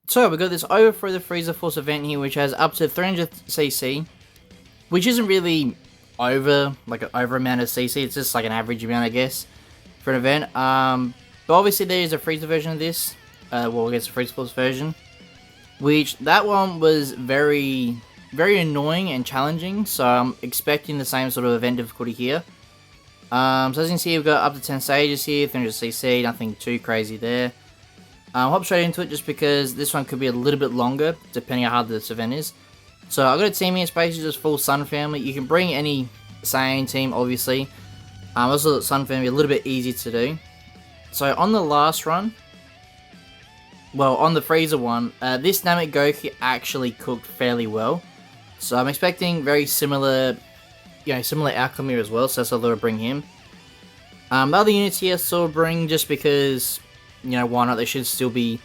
So we got this Overthrow The Frieza Force event here, which has up to 300cc, which isn't really over amount of CC. It's just like an average amount, I guess, for an event. But obviously there is a Frieza version of this. Well, I guess a Frieza Force version, which that one was very annoying and challenging. So I'm expecting the same sort of event difficulty here. So as you can see, we've got up to 10 stages here, 300cc, nothing too crazy there. I'll hop straight into it just because this one could be a little bit longer, depending on how hard this event is. So I've got a team here, it's basically just full Sun family. You can bring any Saiyan team, obviously. Also the Sun family a little bit easier to do. So on the last run, well, on the Frieza one, this Namek Goku actually cooked fairly well. So I'm expecting very similar, similar outcome here as well. So that's what I'll bring him. The other units here, I'll bring just because, why not? They should still be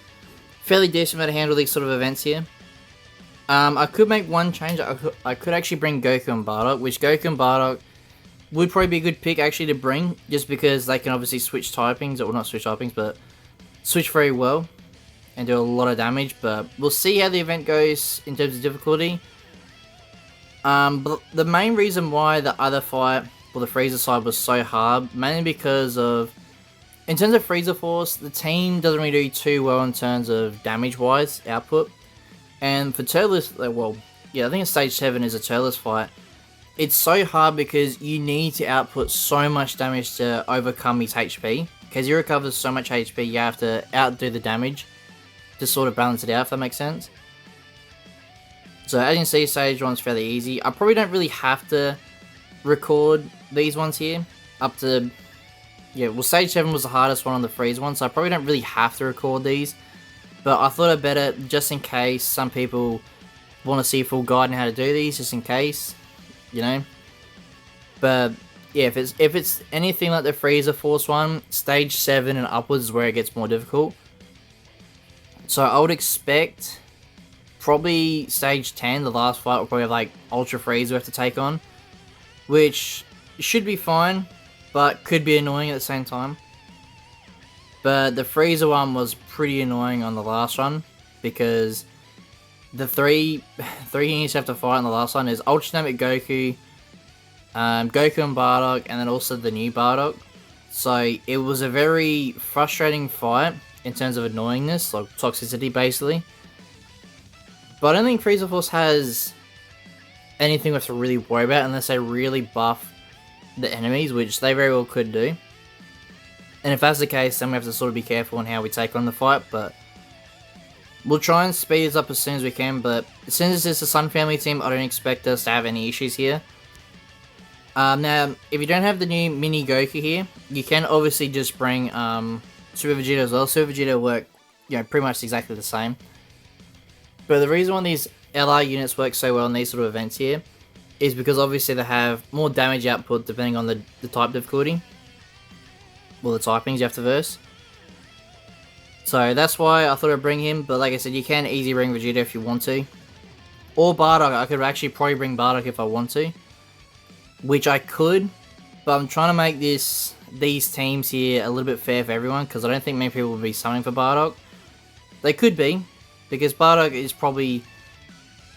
fairly decent able to handle these sort of events here. I could make one change. I could actually bring Goku and Bardock, which Goku and Bardock would probably be a good pick actually to bring, just because they can obviously switch typings, or not switch typings, but switch very well and do a lot of damage. But we'll see how the event goes in terms of difficulty. But the main reason why the other fight, well, the Frieza side, was so hard, mainly because of, in terms of Frieza Force, the team doesn't really do too well in terms of damage-wise output. And for Turles, well, yeah, I think stage 7 is a Turles fight. It's so hard because you need to output so much damage to overcome his HP. Because he recovers so much HP, you have to outdo the damage to sort of balance it out, if that makes sense. So as you can see, stage 1's fairly easy. I probably don't really have to record these ones here. Up to, yeah, well, stage 7 was the hardest one on the Freeze one, so I probably don't really have to record these. But I thought I'd better, just in case some people want to see a full guide on how to do these, just in case, But yeah, if it's anything like the Frieza Force one, stage 7 and upwards is where it gets more difficult. So I would expect probably stage 10, the last fight, will probably have like Ultra Frieza we have to take on, which should be fine, but could be annoying at the same time. But the Frieza one was pretty annoying on the last run, because the three units you have to fight on the last one is Ultra Namek Goku, Goku and Bardock, and then also the new Bardock. So it was a very frustrating fight in terms of annoyingness, like toxicity basically. But I don't think Frieza Force has anything we have to really worry about unless they really buff the enemies, which they very well could do. And if that's the case, then we have to sort of be careful on how we take on the fight, but we'll try and speed this up as soon as we can. But since it's a Sun family team, I don't expect us to have any issues here. Now, if you don't have the new Mini Goku here, you can obviously just bring Super Vegeta as well. Super Vegeta work, pretty much exactly the same. But the reason why these LR units work so well in these sort of events here is because obviously they have more damage output depending on the type difficulty. Well, the typings you have to verse. So that's why I thought I'd bring him, but like I said, you can easily bring Vegeta if you want to. Or Bardock. I could actually probably bring Bardock if I want to, which I could, but I'm trying to make these teams here a little bit fair for everyone, because I don't think many people will be summoning for Bardock. They could be, because Bardock is probably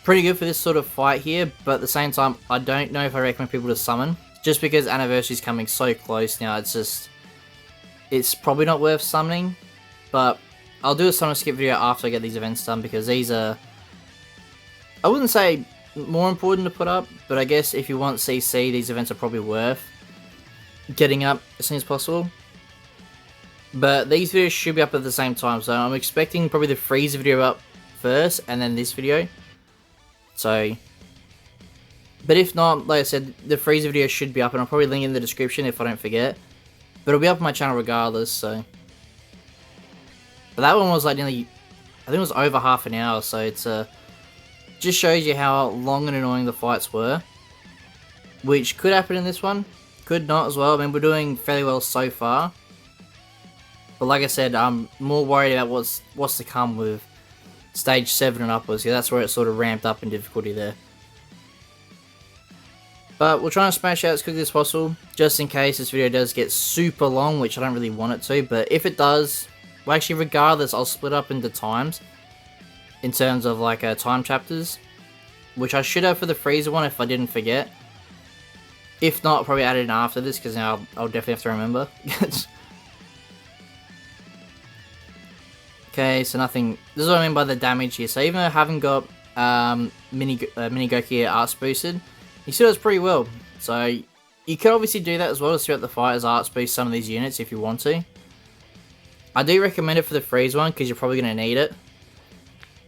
pretty good for this sort of fight here, but at the same time, I don't know if I recommend people to summon, just because Anniversary's coming so close now. It's probably not worth summoning, but I'll do a summon skip video after I get these events done, because these are, I wouldn't say more important to put up, but I guess if you want CC, these events are probably worth getting up as soon as possible. But these videos should be up at the same time, so I'm expecting probably the Frieza video up first, and then this video. So, but if not, like I said, the Frieza video should be up, and I'll probably link in the description if I don't forget. But it'll be up on my channel regardless, so. But that one was like nearly, I think it was over half an hour, so it's just shows you how long and annoying the fights were. Which could happen in this one, could not as well. I mean, we're doing fairly well so far. But like I said, I'm more worried about what's to come with stage 7 and upwards. Yeah, that's where it sort of ramped up in difficulty there. But we'll try and smash out as quickly as possible, just in case this video does get super long, which I don't really want it to. But if it does, well, actually, regardless, I'll split up into times. in terms of like time chapters, which I should have for the Frieza one if I didn't forget. If not, I'll probably add it in after this because now I'll definitely have to remember. Okay, so nothing. This is what I mean by the damage here. So even though I haven't got Mini Goku arts boosted, he still does pretty well. So you could obviously do that as well to throughout the fight as arts boost some of these units if you want to. I do recommend it for the Freeze one because you're probably going to need it.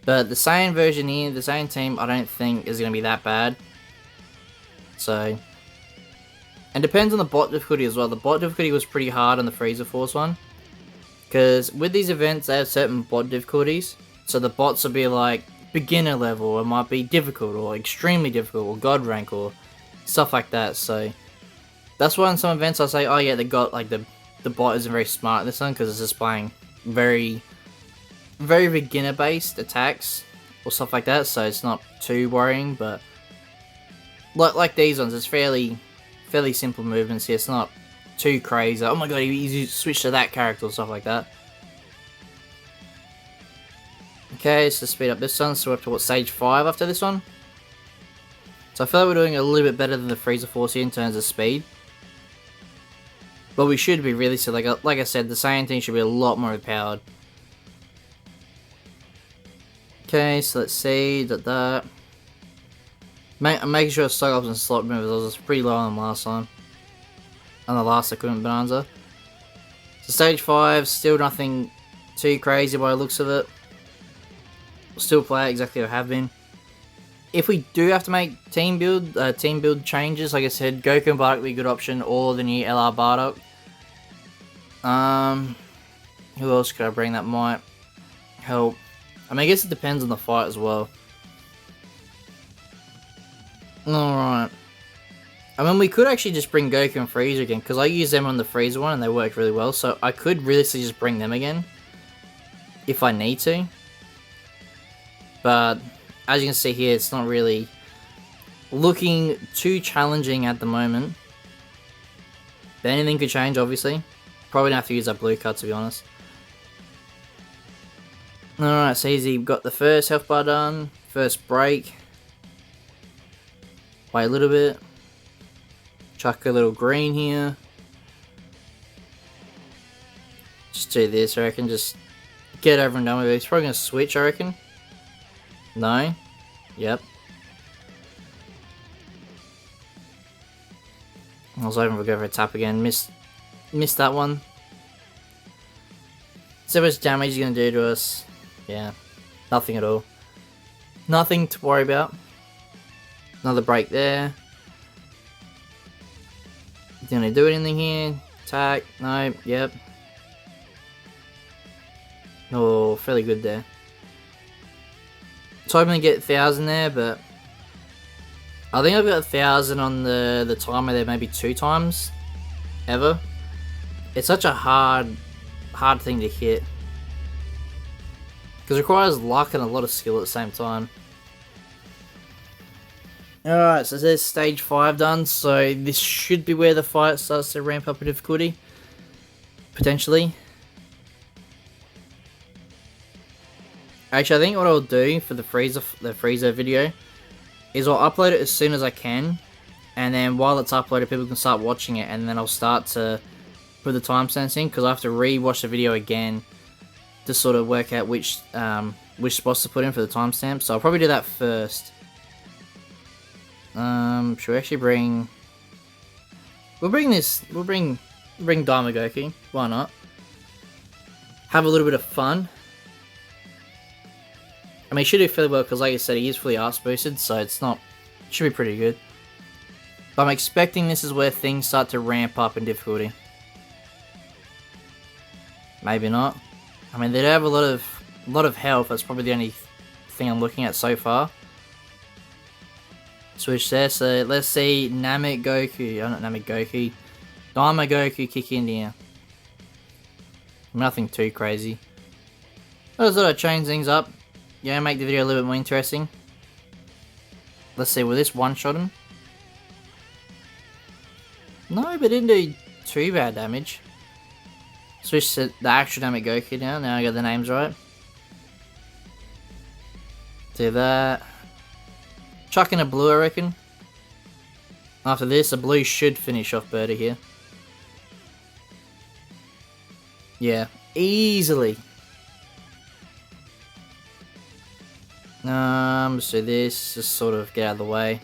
But the Saiyan version here, the Saiyan team, I don't think is going to be that bad. So, and depends on the bot difficulty as well. The bot difficulty was pretty hard on the Frieza Force one. Because with these events, they have certain bot difficulties. So the bots will be like beginner level, or it might be difficult, or extremely difficult, or god rank, or stuff like that. So that's why in some events I say, oh yeah, they got like the bot isn't very smart in this one because it's just playing very beginner based attacks or stuff like that. So it's not too worrying, but like these ones, it's fairly simple movements here. It's not too crazy. Oh my god, he switched to that character or stuff like that. Okay, so speed up this one, so we're up to what, stage 5 after this one? So I feel like we're doing a little bit better than the Frieza Force here in terms of speed. But we should be really, so like I said, the Saiyan team should be a lot more overpowered. Okay, so let's see, I'm making sure Cyclops and slot movers, I was pretty low on them last time. On the last equipment bonanza. So stage 5, still nothing too crazy by the looks of it. We'll still play it exactly how I have been. If we do have to make team build changes, like I said, Goku and Bardock would be a good option, or the new LR Bardock. Who else could I bring that might help? I mean, I guess it depends on the fight as well. Alright. I mean, we could actually just bring Goku and Frieza again, because I used them on the Frieza one and they worked really well, so I could realistically just bring them again, if I need to. But, as you can see here, it's not really looking too challenging at the moment. But anything could change, obviously. Probably don't have to use that blue card, to be honest. Alright, so easy. We've got the first health bar done, first break. Wait a little bit. Chuck a little green here. Just do this, I reckon. Just get over and done with it. He's probably going to switch, I reckon. No? Yep. I was hoping we'll go for a tap again. Missed that one. So much damage he's going to do to us. Yeah. Nothing at all. Nothing to worry about. Another break there. Didn't really do anything here. Attack. No. Yep. Oh, fairly good there. So I'm hoping to get 1,000 there, but I think I've got 1,000 on the timer there maybe 2 times ever. It's such a hard thing to hit because it requires luck and a lot of skill at the same time. Alright, so there's stage 5 done, so this should be where the fight starts to ramp up in difficulty. Potentially. Actually, I think what I'll do for the Frieza video is I'll upload it as soon as I can, and then while it's uploaded, people can start watching it, and then I'll start to put the timestamps in, because I have to re-watch the video again to sort of work out which spots to put in for the timestamp. So I'll probably do that first. Should we actually bring... We'll bring Diamond Goku. Why not? Have a little bit of fun. I mean, he should do fairly well because, like I said, he is fully arts boosted, so it's not... should be pretty good. But I'm expecting this is where things start to ramp up in difficulty. Maybe not. I mean, they do have a lot of health. That's probably the only thing I'm looking at so far. Switch there, so let's see Namek Goku. Oh, not Namek Goku. Diamond Goku kick in here. Nothing too crazy. I just thought I'd change things up. Yeah, make the video a little bit more interesting. Let's see, will this one-shot him? No, but didn't do too bad damage. Switch to the actual Namek Goku now I got the names right. Do that. Chuck in a blue, I reckon. After this, a blue should finish off Birdie here. Yeah, easily. Let's do this, just sort of get out of the way.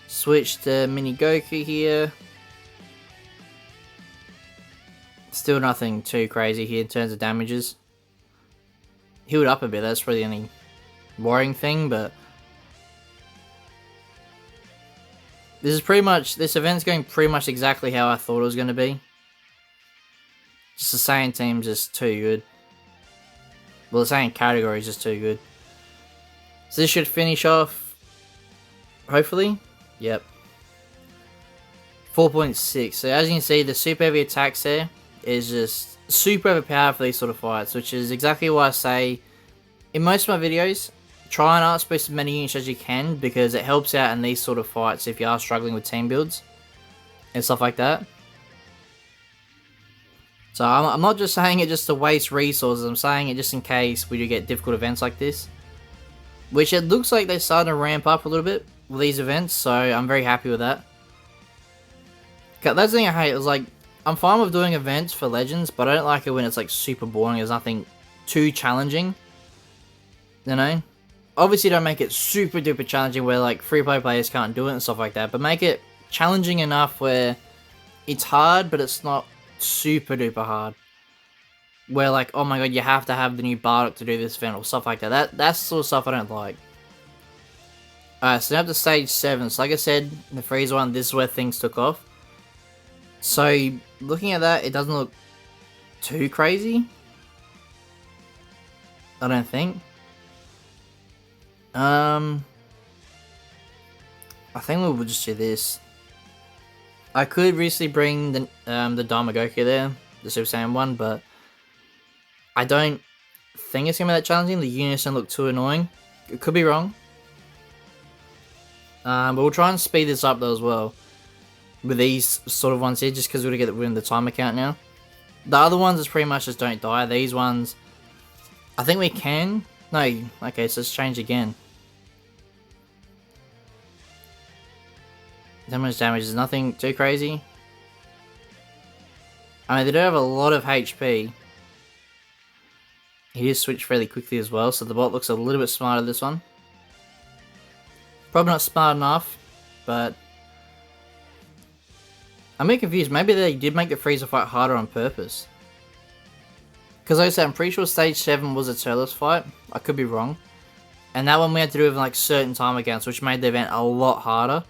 Switch to Mini Goku here. Still nothing too crazy here in terms of damages. Healed up a bit, that's probably the only worrying thing, but this event's going pretty much exactly how I thought it was going to be. Just the Saiyan team's just too good. Well, the Saiyan category is just too good. So this should finish off, hopefully. Yep. 4.6. So as you can see, the super heavy attacks there is just super overpowered for these sort of fights, which is exactly why I say in most of my videos, try and outspace as many units as you can, because it helps out in these sort of fights if you are struggling with team builds and stuff like that. So I'm not just saying it just to waste resources, I'm saying it just in case we do get difficult events like this. Which it looks like they're starting to ramp up a little bit with these events, so I'm very happy with that. That's the thing I hate, is like, I'm fine with doing events for Legends, but I don't like it when it's like super boring, there's nothing too challenging. You know? Obviously don't make it super duper challenging where like free-play players can't do it and stuff like that, but make it challenging enough where it's hard, but it's not super duper hard. Where like, oh my god, you have to have the new Bardock to do this event or stuff like that. That's the sort of stuff I don't like. Alright, so now up to stage 7. So like I said, in the Frieza one, this is where things took off. So, looking at that, it doesn't look too crazy. I don't think. I think we will just do this. I could recently bring the Dharma Goku there, the Super Saiyan one, but I don't think it's going to be that challenging. The units don't look too annoying. It could be wrong. But we'll try and speed this up though as well. With these sort of ones here, just because we're going to get win the timer count now. The other ones is pretty much just don't die. These ones, I think we can. No, okay, so let's change again. How much damage is nothing too crazy. I mean, they do have a lot of HP. He just switched fairly quickly as well, so the bot looks a little bit smarter this one. Probably not smart enough, but I'm a bit confused. Maybe they did make the Frieza fight harder on purpose. Because like I said, I'm pretty sure stage 7 was a Turles fight. I could be wrong. And that one we had to do with like certain timer counts, which made the event a lot harder.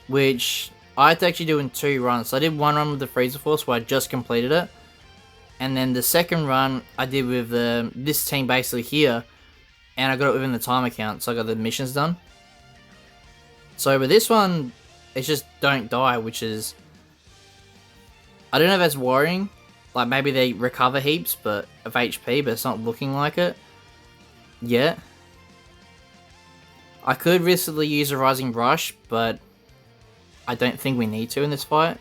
Which I had to actually do in 2 runs. So I did one run with the Frieza Force where I just completed it. And then the second run I did with this team basically here. And I got it within the timer count, so I got the missions done. So with this one, it's just don't die, which is, I don't know if that's worrying. Like maybe they recover heaps of HP, but it's not looking like it yet. I could recently use a Rising Rush, but I don't think we need to in this fight.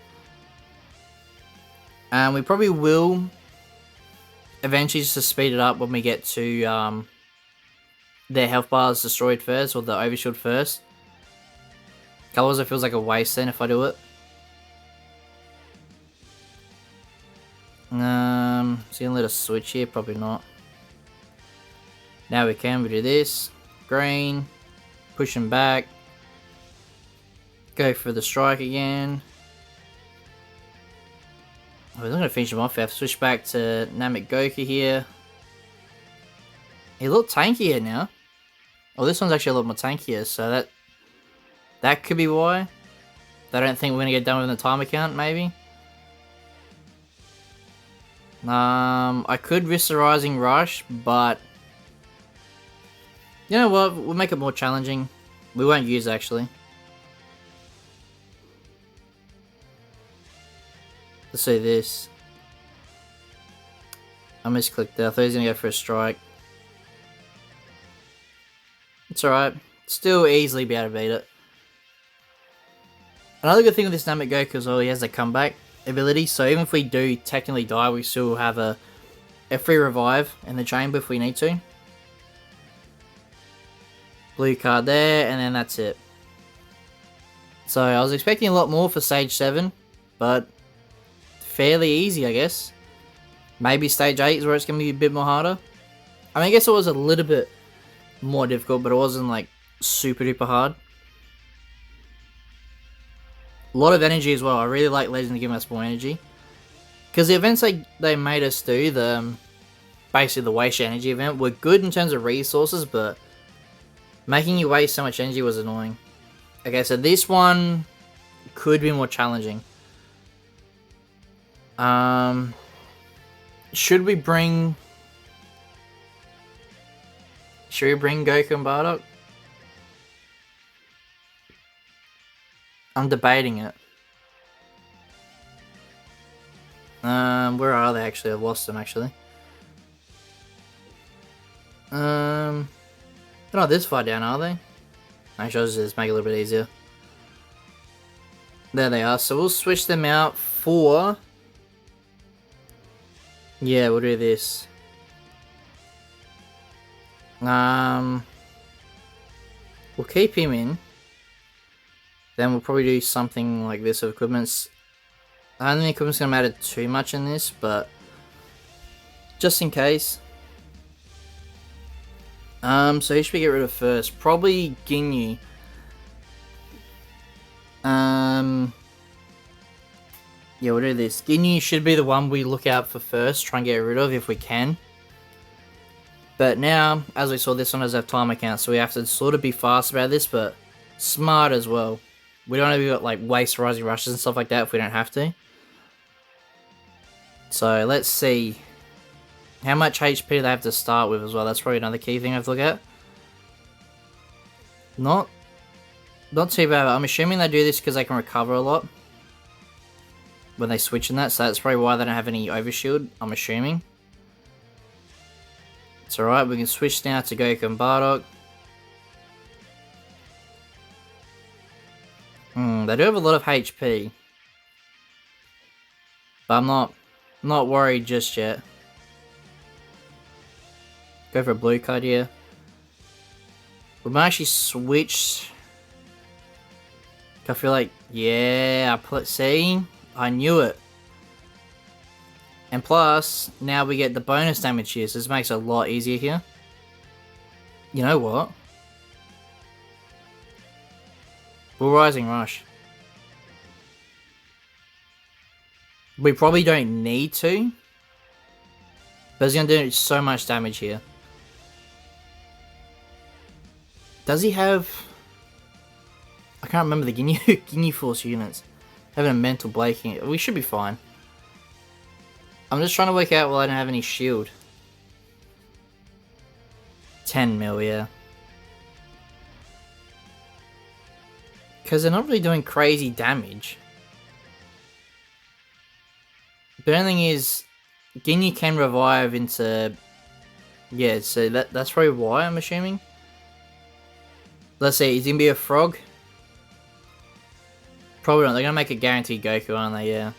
And we probably will eventually just to speed it up when we get to their health bars destroyed first, or the overshield first. Otherwise it feels like a waste then if I do it. Is he gonna let us switch here? Probably not. Now we do this. Green. Push him back. Go for the strike again. Oh, we're not gonna finish him off. We have to switch back to Namek Goku here. He looked tankier now. Oh, this one's actually a lot more tankier, so that could be why. I don't think we're gonna get done with the timer count, maybe. I could risk the Rising Rush, but you know what? We'll make it more challenging. We won't use it, actually. Let's see this. I misclicked there. I thought he was gonna go for a strike. It's alright. Still easily be able to beat it. Another good thing with this Namek Goku as well, he has a comeback ability, so even if we do technically die, we still have a free revive in the chamber if we need to. Blue card there, and then that's it. So I was expecting a lot more for stage 7, but fairly easy, I guess. Maybe stage 8 is where it's going to be a bit more harder. I mean, I guess it was a little bit more difficult, but it wasn't like super duper hard. A lot of energy as well. I really like Legend to give us more energy. Because the events they made us do, basically the waste energy event, were good in terms of resources, but making you waste so much energy was annoying. Okay, so this one could be more challenging. Should we bring Goku and Bardock? I'm debating it. Where are they actually? I've lost them actually. They're not this far down, are they? Actually, I'll just make it a little bit easier. There they are. So we'll switch them out for... Yeah, we'll do this. We'll keep him in. Then we'll probably do something like this with equipments. I don't think equipment's going to matter too much in this, but just in case. So who should we get rid of first? Probably Ginyu. Yeah, we'll do this. Ginyu should be the one we look out for first, try and get rid of if we can. But now, as we saw, this one does have timer count, so we have to sort of be fast about this, but smart as well. We don't have to like waste rising rushes and stuff like that if we don't have to. So let's see how much HP do they have to start with as well. That's probably another key thing I have to look at. Not too bad. I'm assuming they do this because they can recover a lot when they switch in that. So that's probably why they don't have any overshield, I'm assuming. It's alright, we can switch now to Goku and Bardock. They do have a lot of HP. But I'm not worried just yet. Go for a blue card here. We might actually switch. I feel like, yeah, see? I knew it. And plus, now we get the bonus damage here, so this makes it a lot easier here. You know what? We'll Rising Rush. We probably don't need to, but it's going to do so much damage here. Does he have... I can't remember the Ginyu Force units. Having a mental blanking. We should be fine. I'm just trying to work out why I don't have any shield. 10 mil, yeah. Because they're not really doing crazy damage. The only thing is, Ginyu can revive into... Yeah, so that's probably why, I'm assuming. Let's see, he's gonna be a frog? Probably not, they're gonna make a guaranteed Goku, aren't they? Yeah.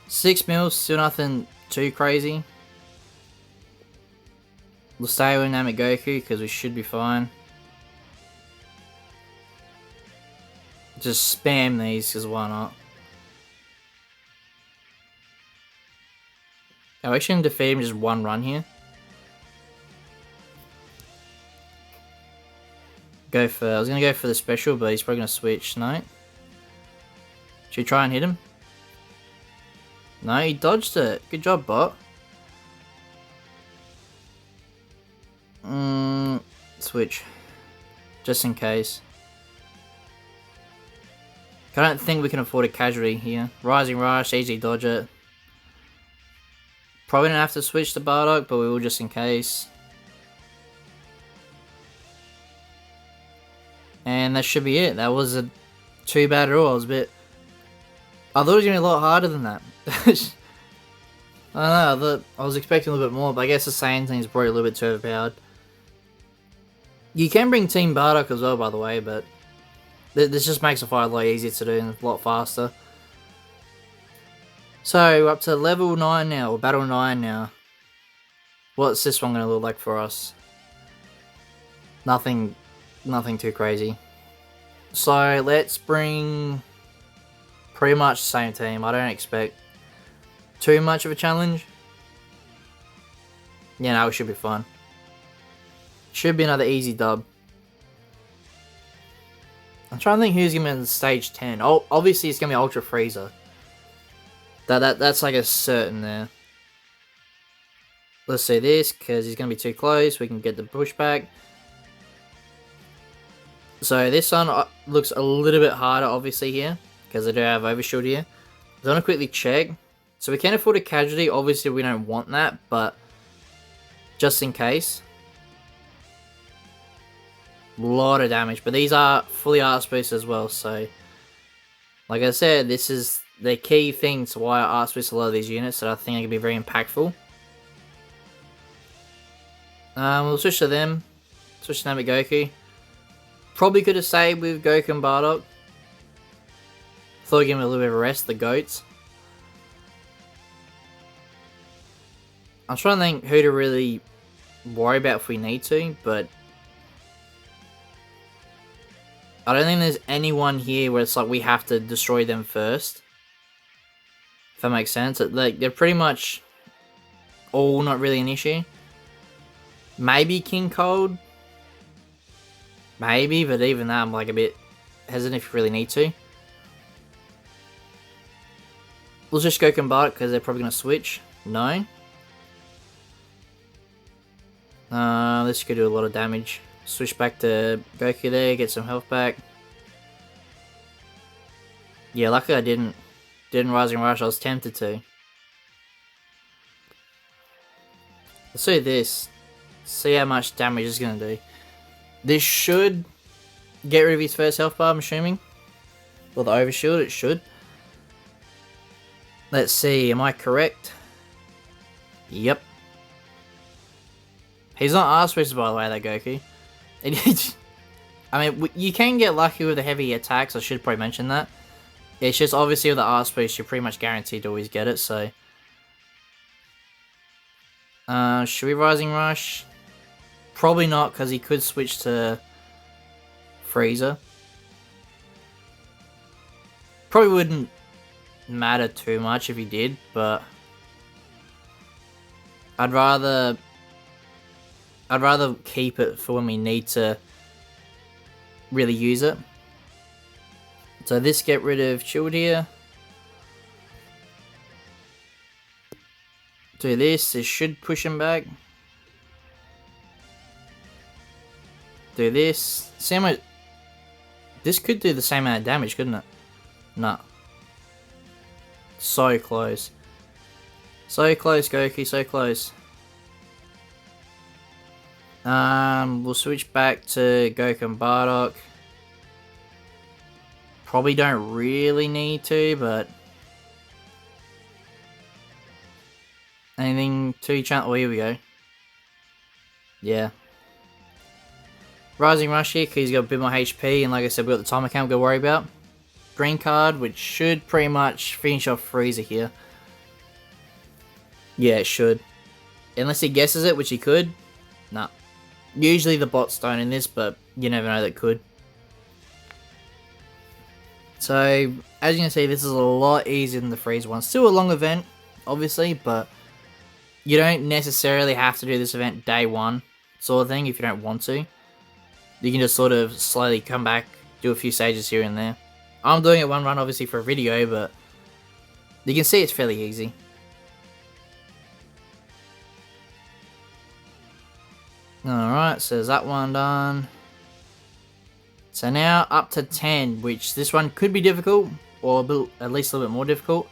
6 mil, still nothing too crazy. We'll stay with Namek Goku, because we should be fine. Just spam these, because why not? Oh, we shouldn't defeat him just one run here. I was going to go for the special, but he's probably going to switch. No. Should we try and hit him? No, he dodged it. Good job, bot. Switch. Just in case. I don't think we can afford a casualty here. Rising Rush, easy dodge it. Probably don't have to switch to Bardock, but we will just in case. And that should be it. That wasn't too bad at all. I was a bit... I thought it was going to be a lot harder than that. I don't know, I was expecting a little bit more, but I guess the same thing is probably a little bit too overpowered. You can bring Team Bardock as well, by the way, but this just makes the fight a lot easier to do and a lot faster. So, we're up to level 9 now, or battle 9 now. What's this one going to look like for us? Nothing too crazy. So let's bring pretty much the same team. I don't expect too much of a challenge. Yeah, no, it should be fun. Should be another easy dub. I'm trying to think who's gonna be in stage 10. Oh, obviously it's gonna be Ultra Frieza. That's like a certain there. Let's see this, because he's gonna be too close. We can get the pushback. So this one looks a little bit harder, obviously, here, because I do have Overshield here. I want to quickly check. So we can afford a casualty. Obviously, we don't want that, but just in case. A lot of damage, but these are fully arts boost as well, so like I said, this is the key thing to why I arts boost a lot of these units that I think are going to be very impactful. We'll switch to them. Switch to Namek Goku. Probably could have stayed with Goku and Bardock. Thought I'd give him a little bit of a rest, the goats. I'm trying to think who to really worry about if we need to, but I don't think there's anyone here where it's like we have to destroy them first. If that makes sense. Like, they're pretty much all not really an issue. Maybe King Cold. Maybe, but even that I'm like a bit hesitant if you really need to. We'll just go Bardock because they're probably going to switch. No. This could do a lot of damage. Switch back to Goku there, get some health back. Yeah, luckily I didn't Rising Rush, I was tempted to. Let's do this. See how much damage it's going to do. This should get rid of his first health bar, I'm assuming. Well, the Overshield, it should. Let's see, am I correct? Yep. He's not arse boosted, by the way, that Goku. I mean, you can get lucky with the heavy attacks, I should probably mention that. It's just obviously with the arse boost, you're pretty much guaranteed to always get it, so. Should we Rising Rush? Probably not, because he could switch to Frieza. Probably wouldn't matter too much if he did, but I'd rather keep it for when we need to really use it. So this get rid of Shield here. Do this should push him back. Do this. See how much... This could do the same amount of damage, couldn't it? No. So close. So close, Goku, so close. We'll switch back to Goku and Bardock. Probably don't really need to, but... Anything to channel? Oh, here we go. Yeah. Rising Rush here, because he's got a bit more HP, and like I said, we've got the timer count we've got to worry about. Green card, which should pretty much finish off Frieza here. Yeah, it should. Unless he guesses it, which he could. Nah. Usually the bots don't in this, but you never know, that could. So, as you can see, this is a lot easier than the Frieza one. Still a long event, obviously, but you don't necessarily have to do this event day one, sort of thing, if you don't want to. You can just sort of slowly come back, do a few stages here and there. I'm doing it one run, obviously, for a video, but you can see it's fairly easy. Alright, so there's that one done. So now up to 10, which this one could be difficult, or at least a little bit more difficult.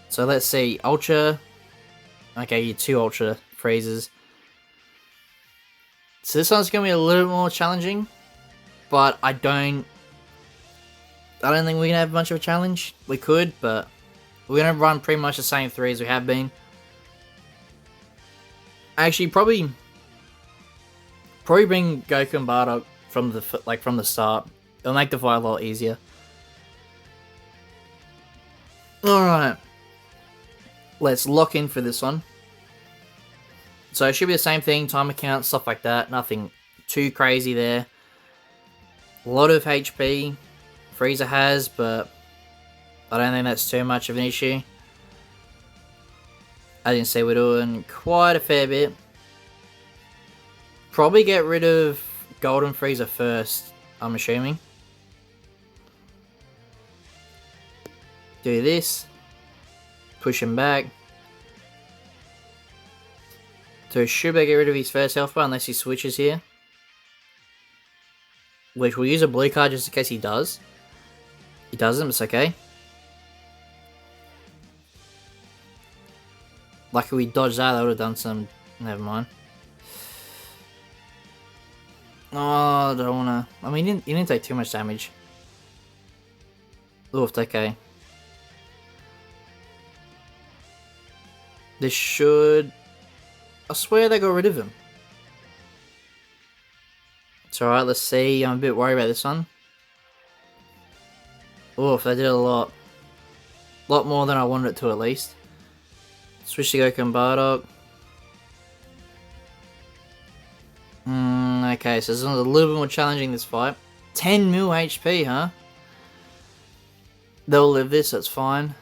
So let's see, Ultra. Okay, you 2 Ultra Friezas. So this one's going to be a little more challenging, but I don't think we're going to have much of a challenge. We could, but we're going to run pretty much the same 3 as we have been. Actually, probably bring Goku and Bardock from the start. It'll make the fight a lot easier. Alright. Let's lock in for this one. So it should be the same thing, timer count, stuff like that. Nothing too crazy there. A lot of HP Frieza has, but I don't think that's too much of an issue. I didn't say we're doing quite a fair bit. Probably get rid of Golden Frieza first, I'm assuming. Do this. Push him back. So should I get rid of his first health bar unless he switches here? Which we'll use a blue card just in case he does. He doesn't, it's okay. Lucky we dodged that, that would have done some... Never mind. Oh, I don't wanna... I mean, he didn't take too much damage. Oof, okay. This should... I swear they got rid of him. It's alright, let's see. I'm a bit worried about this one. Oof, they did a lot. A lot more than I wanted it to, at least. Switch to Goku and Bardock. Okay, so this one's a little bit more challenging, this fight. 10 mil HP, huh? They'll live this, that's fine.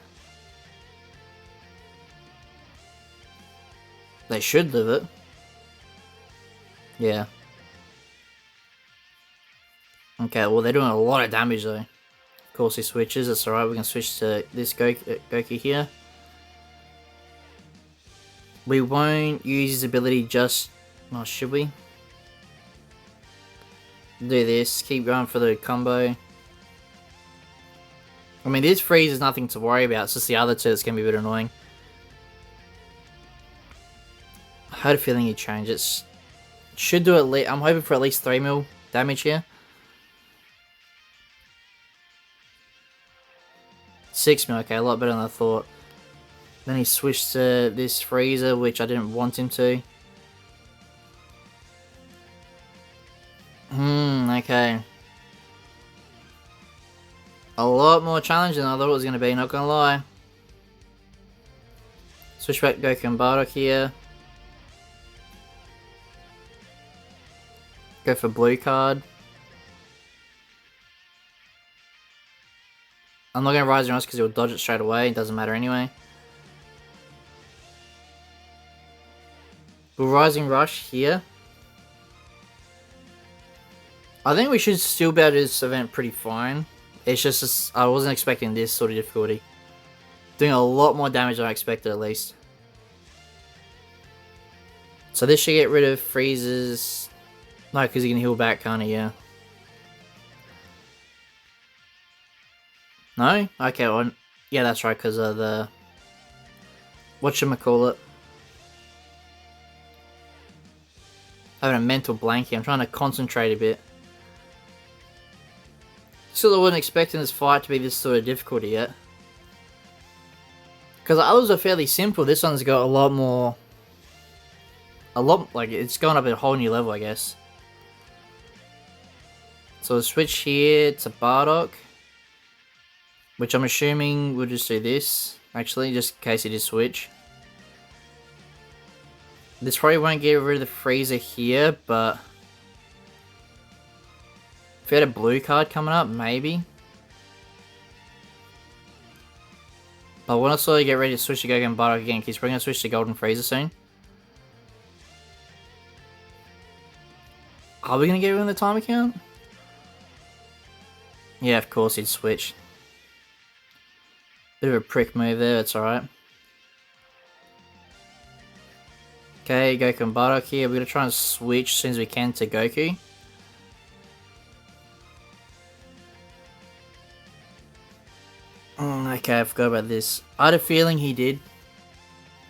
They should live it. Yeah. Okay, well they're doing a lot of damage though. Of course he switches, that's alright, we can switch to this Goku here. We won't use his ability just... Oh, should we? Do this, keep going for the combo. I mean, this freeze is nothing to worry about, it's just the other two that's going to be a bit annoying. I had a feeling he'd change it. Should do at least... I'm hoping for at least 3 mil damage here. 6 mil, okay, a lot better than I thought. Then he switched to this Frieza, which I didn't want him to. Okay. A lot more challenging than I thought it was going to be, not gonna lie. Switch back to Goku and Bardock here. Go for blue card. I'm not going to Rise and Rush because he'll dodge it straight away, it doesn't matter anyway. We'll Rising Rush here. I think we should still be able to do this event pretty fine. It's just, I wasn't expecting this sort of difficulty. Doing a lot more damage than I expected at least. So this should get rid of Frieza's... No, because he can heal back, can't he? Yeah. No? Okay, well, yeah, that's right, because of the... Whatchamacallit. Having a mental blank here. I'm trying to concentrate a bit. Still, I wasn't expecting this fight to be this sort of difficulty yet. Because the others are fairly simple. This one's got a lot more... like, it's gone up a whole new level, I guess. So we'll switch here to Bardock. Which I'm assuming we'll just do this. Actually, just in case he just switch. This probably won't get rid of the Frieza here, but... If we had a blue card coming up, maybe. But I want to slowly get ready to switch to Goku and Bardock again, because we're going to switch to Golden Frieza soon. Are we going to get rid of the time account? Yeah, of course he'd switch. Bit of a prick move there, it's alright. Okay, Goku and Bardock here. We're going to try and switch as soon as we can to Goku. Okay, I forgot about this. I had a feeling he did.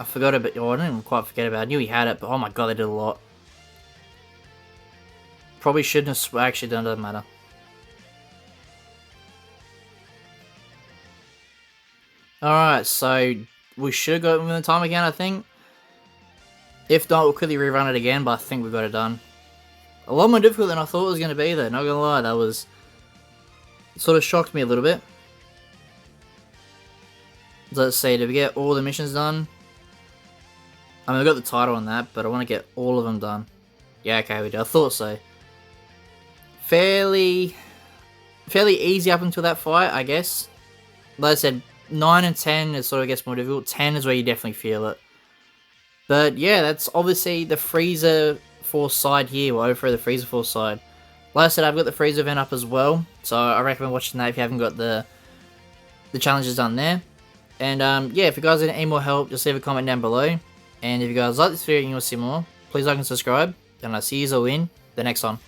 I forgot about... Oh, I didn't even quite forget about it. I knew he had it, but oh my god, they did a lot. Probably shouldn't have... Actually, doesn't matter. Alright, so... We should have got it within the time again, I think. If not, we'll quickly rerun it again, but I think we got it done. A lot more difficult than I thought it was going to be, though. Not gonna lie, that was... It sort of shocked me a little bit. Let's see, did we get all the missions done? I mean, I got the title on that, but I want to get all of them done. Yeah, okay, we did. I thought so. fairly easy up until that fight, I guess. Like I said, 9 and 10 it sort of gets more difficult. 10 is where you definitely feel it. But yeah, that's obviously the Frieza Force side here. We'll overthrow the Frieza Force side. Like I said, I've got the Frieza event up as well, so I recommend watching that if you haven't got the challenges done there. And yeah, if you guys need any more help, just leave a comment down below. And if you guys like this video and you want to see more, please like and subscribe. And I'll see you all in the next one.